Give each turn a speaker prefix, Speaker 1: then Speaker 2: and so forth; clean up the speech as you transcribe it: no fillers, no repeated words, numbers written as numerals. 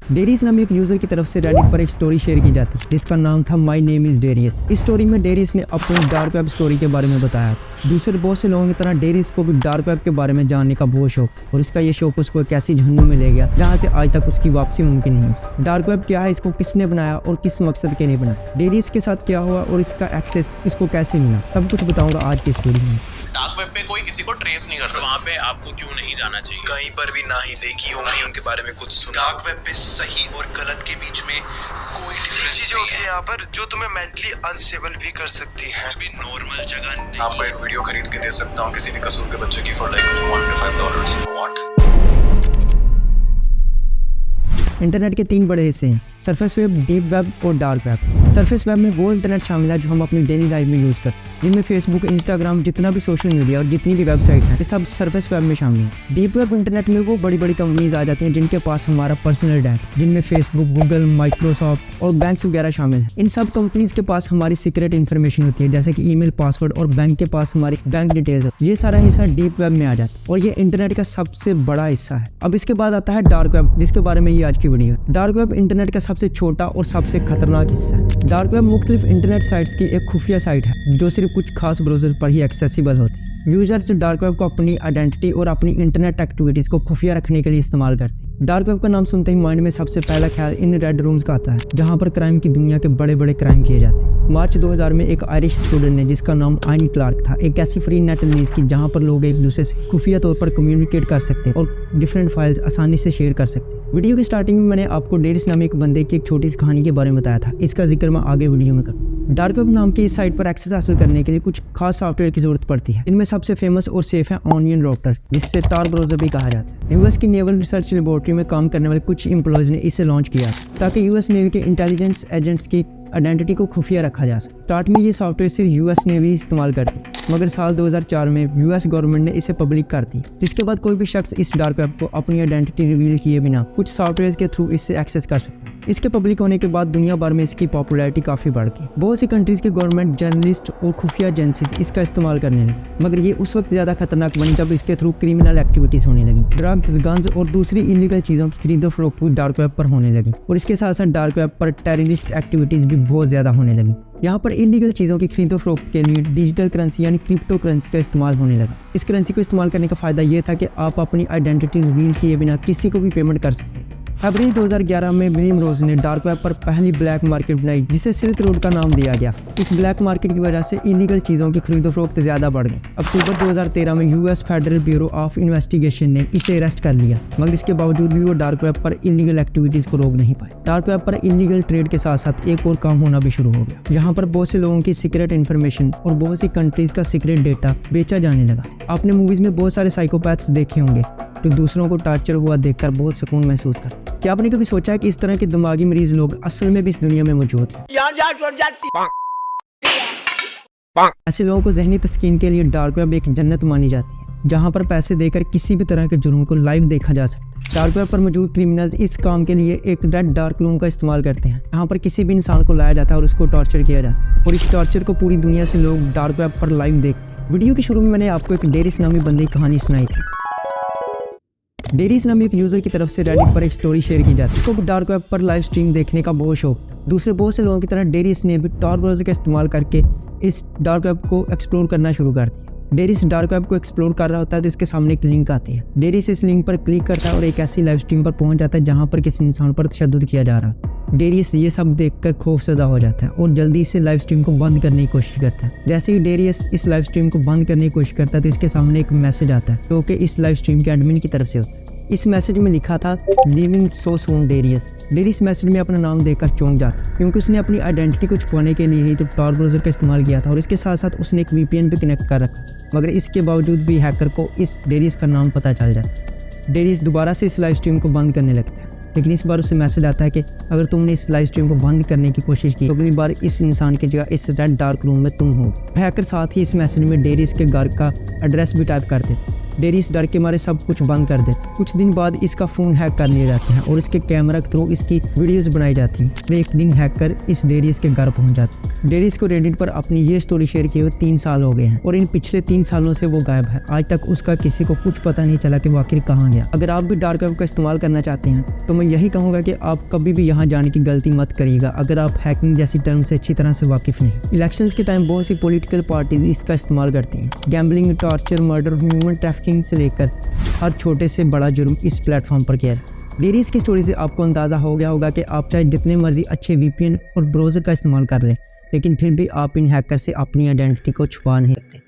Speaker 1: Darius नाम एक user की तरफ से रेडिट पर एक स्टोरी शेयर की जाती है जिसका नाम था माई नेम इज डेरियस। इस स्टोरी में डेरियस ने अपनी डार्क वेब स्टोरी के बारे में बताया। दूसरे बहुत से लोगों की तरह डेरियस को भी डार्क वेब के बारे में जानने का बहुत शौक, और इसका ये शौक उसको एक ऐसी जहन्नुम में ले गया जहाँ से आज तक उसकी वापसी मुमकिन नहीं है। डार्क वेब क्या है, इसको किसने बनाया और किस मकसद के लिए बनाया, डेरियस के साथ क्या हुआ और इसका एक्सेस इसको कैसे मिला, सब कुछ बताऊंगा आज की स्टोरी में।
Speaker 2: डार्क वेब पे कोई किसी को ट्रेस नहीं कर सकता, वहाँ पे आपको क्यों नहीं जाना चाहिए,
Speaker 3: कहीं पर भी ना ही देखी हो, ना ही उनके बारे में कुछ सुना।
Speaker 2: डार्क वेब पे सही और गलत के बीच में कोई डिफरेंस
Speaker 3: चीजें
Speaker 2: नहीं
Speaker 3: होती है
Speaker 2: है।
Speaker 3: यहाँ पर जो तुम्हें मेंटली अनस्टेबल भी कर सकती है।
Speaker 2: भी नॉर्मल जगह नहीं।
Speaker 3: आपको एक वीडियो खरीद के दे सकता हूँ किसी भी कसूर के बच्चे की for like $1 to $5। What?
Speaker 1: Internet के 3 बड़े हिस्से हैं, सरफेस वेब, डीप वेब और डार्क वेब। सरफेस वेब में वो इंटरनेट शामिल है जो हम अपनी डेली लाइफ में यूज़ करते हैं, जिनमें फेसबुक, इंस्टाग्राम, जितना भी सोशल मीडिया और जितनी भी वेबसाइट है, ये सब सरफेस वेब में शामिल है। डीप वेब इंटरनेट में वो बड़ी बड़ी कंपनीज आ जाती हैं जिनके पास हमारा पर्सनल डाटा, जिनमें फेसबुक, गूगल, माइक्रोसॉफ्ट और बैंक्स वगैरह शामिल हैं। इन सब कंपनीज के पास हमारी सीक्रेट इन्फॉर्मेशन होती है, जैसे कि ईमेल, पासवर्ड, और बैंक के पास हमारी बैंक डिटेल्स। ये सारा हिस्सा डीप वेब में आ जाता है और ये इंटरनेट का सबसे बड़ा हिस्सा है। अब इसके बाद आता है डार्क वेब, जिसके बारे में ये आज की वीडियो है। डार्क वेब इंटरनेट का सबसे छोटा और सबसे खतरनाक हिस्सा है। डार्क वेब मुख्तलिफ इंटरनेट साइट्स की एक खुफिया साइट है जो सिर्फ कुछ खास ब्राउज़र पर ही एक्सेसिबल होती है। यूजर्स डार्क वेब को अपनी आइडेंटिटी और अपनी इंटरनेट एक्टिविटीज़ को खुफिया रखने के लिए इस्तेमाल करते हैं। डार्क वेब का नाम सुनते ही माइंड में सबसे पहला ख्याल इन रेड रूम्स का आता है, जहां पर क्राइम की दुनिया के बड़े बड़े क्राइम किए जाते हैं। मार्च 2000 में एक आयरिश स्टूडेंट ने, जिसका नाम आइन क्लार्क था, एक ऐसी फ्री नेट रिलीज की जहां पर लोग एक दूसरे से खुफिया तौर पर कम्युनिकेट कर सकते और डिफरेंट फाइल्स आसानी से शेयर कर सकते। वीडियो की स्टार्टिंग में मैंने आपको डेरियस नाम एक बंदे की एक छोटी सी कहानी के बारे में बताया था, इसका जिक्र मैं आगे वीडियो में करूँ। डार्क वेब नाम की इस साइट पर एक्सेस हासिल करने के लिए कुछ खास सॉफ्टवेयर की जरूरत पड़ती है। इनमें सबसे फेमस और सेफ है ऑनियन राउटर, जिससे टार ब्राउज़र भी कहा जाता है। यूएस की नेवल रिसर्च लेबोरेटरी में काम करने वाले कुछ एम्प्लॉयज ने इसे लॉन्च किया ताकि यूएस नेवी के इंटेलिजेंस एजेंट्स की आइडेंटिटी को खुफिया रखा जा सके। स्टार्ट में ये सॉफ्टवेयर सिर्फ यूएस नेवी इस्तेमाल करती, मगर साल 2004 में यूएस गवर्नमेंट ने इसे पब्लिक कर दी, जिसके बाद कोई भी शख्स इस डार्क वेब को अपनी आइडेंटिटी रिवील किए बिना कुछ सॉफ्टवेयर के थ्रू इससे एक्सेस कर सकता है। इसके पब्लिक होने के बाद दुनिया भर में इसकी पॉपुलैरिटी काफ़ी बढ़ गई। बहुत सी कंट्रीज़ के गवर्नमेंट, जर्नलिस्ट और खुफिया एजेंसीज इसका इस्तेमाल करने लगे, मगर ये उस वक्त ज़्यादा खतरनाक बनी जब इसके थ्रू क्रिमिनल एक्टिविटीज़ होने लगी। ड्रग्स, गन्स और दूसरी इलीगल चीज़ों की खरीदो फरोख्त भी डार्क वेब पर होने लगी, और इसके साथ साथ डार्क वेब पर टेररिस्ट एक्टिविटीज़ भी बहुत ज़्यादा होने लगी। यहाँ पर इलीगल चीज़ों की खरीदो फरोख्त के लिए डिजिटल करेंसी यानी क्रिप्टो करेंसी का इस्तेमाल होने लगा। इस करेंसी को इस्तेमाल करने का फ़ायदा ये था कि आप अपनी आइडेंटिटी रिवील किए बिना किसी को भी पेमेंट कर सकते हैं। फरवरी 2011 में विलियम रोज ने डार्क वेब पर पहली ब्लैक मार्केट बनाई, जिसे सिल्क रोड का नाम दिया गया। इस ब्लैक मार्केट की वजह से इलीगल चीज़ों की खरीदो फरोख्त ज़्यादा बढ़ गई। अक्टूबर 2013 में US federal bureau of investigation ने इसे अरेस्ट कर लिया, मगर इसके बावजूद भी वो डार्क वेब पर इलीगल एक्टिविटीज़ को रोक नहीं पाए। डार्क वेब पर इलीगल ट्रेड के साथ साथ एक और काम होना भी शुरू हो गया, जहाँ पर बहुत से लोगों की सीक्रेट इन्फॉर्मेशन और बहुत सी कंट्रीज़ का सीक्रेट डेटा बेचा जाने लगा। आपने मूवीज़ में बहुत सारे साइकोपैथ्स देखे होंगे जो दूसरों को टॉर्चर हुआ देखकर बहुत सुकून महसूस करते। क्या आपने कभी सोचा है कि इस तरह के दिमागी मरीज लोग असल में भी इस दुनिया में मौजूद हैं? ऐसे लोगों को ज़हनी तस्कीन के लिए डार्क वेब एक जन्नत मानी जाती है, जहां पर पैसे देकर किसी भी तरह के जुर्म को लाइव देखा जा सकता है। डार्क वेब पर मौजूद क्रिमिनल्स इस काम के लिए एक रेड डार्क रूम का इस्तेमाल करते हैं, जहाँ पर किसी भी इंसान को लाया जाता है और उसको टॉर्चर किया जाता है, और इस टॉर्चर को पूरी दुनिया से लोग डार्क वेब पर लाइव देखते हैं। वीडियो के शुरू में मैंने आपको एक डेरियस नामी बंदे की कहानी सुनाई थी। डेरियस नामी एक यूजर की तरफ से रेडिट पर एक स्टोरी शेयर की जाती है। इसको डार्क वेब पर लाइव स्ट्रीम देखने का बहुत शौक था। दूसरे बहुत से लोगों की तरह डेरियस ने भी tor ब्राउज़र का इस्तेमाल करके इस डार्क वेब को एक्सप्लोर करना शुरू कर दिया। डेरियस डार्क वेब को एक्सप्लोर कर रहा होता है तो इसके सामने एक लिंक आती है। डेरियस इस लिंक पर क्लिक करता है और एक ऐसी लाइव स्ट्रीम पर पहुंच जाता है जहां पर किसी इंसान पर तशद्दुद किया जा रहा है। डेरियस ये सब देखकर खौफजदा हो जाता है और जल्दी से लाइव स्ट्रीम को बंद करने की कोशिश करता है। जैसे ही डेरियस इस लाइव स्ट्रीम को बंद करने की कोशिश करता है तो इसके सामने एक मैसेज आता है जो कि इस लाइव स्ट्रीम के एडमिन की तरफ से होता है। इस मैसेज में लिखा था लिविंग सो सून डेरियस। डेरियस मैसेज में अपना नाम देखकर चौंक जाता, क्योंकि उसने अपनी आइडेंटिटी को छुपाने के लिए ही तो tor ब्राउज़र का इस्तेमाल किया था, और इसके साथ साथ उसने एक VPN भी कनेक्ट कर रखा। मगर इसके बावजूद भी हैकर को इस डेरियस का नाम पता चल जाता। डेरियस दोबारा से इस लाइव स्ट्रीम को बंद करने लगता है, लेकिन इस बार उससे मैसेज आता है कि अगर तुमने इस लाइव स्ट्रीम को बंद करने की कोशिश की तो अगली बार इस इंसान की जगह इस रेड डार्क रूम में तुम हो। हैकर साथ ही इस मैसेज में डेरियस के घर का एड्रेस भी टाइप कर देते। डेरी इस डर के मारे सब कुछ बंद कर देते। कुछ दिन बाद इसका फ़ोन हैक कर लिए जाते हैं और इसके कैमरा के थ्रू इसकी वीडियोस बनाई जाती हैं। फिर एक दिन हैकर इस डेरियस के घर पहुंच जाते हैं। डेरियस को रेडिट पर अपनी ये स्टोरी शेयर किए हुए 3 साल हो गए हैं और इन पिछले 3 सालों से वो गायब है। आज तक उसका किसी को कुछ पता नहीं चला कि वो आखिर कहाँ गया। अगर आप भी डार्क वेब का इस्तेमाल करना चाहते हैं तो मैं यही कहूँगा कि आप कभी भी यहाँ जाने की गलती मत करिएगा अगर आप हैकिंग जैसी टर्म से अच्छी तरह से वाकिफ नहीं। इलेक्शंस के टाइम बहुत सी पॉलिटिकल पार्टीज इसका इस्तेमाल करती हैं। Gambling, torture, murder, human trafficking से लेकर हर छोटे से बड़ा जुर्म इस प्लेटफॉर्म पर किया है। डेरियस की स्टोरी से आपको अंदाज़ा हो गया होगा कि आप चाहे जितने मर्जी अच्छे VPN और ब्राउज़र का इस्तेमाल कर लें, लेकिन फिर भी आप इन हैकर से अपनी आइडेंटिटी को छुपा नहीं सकते।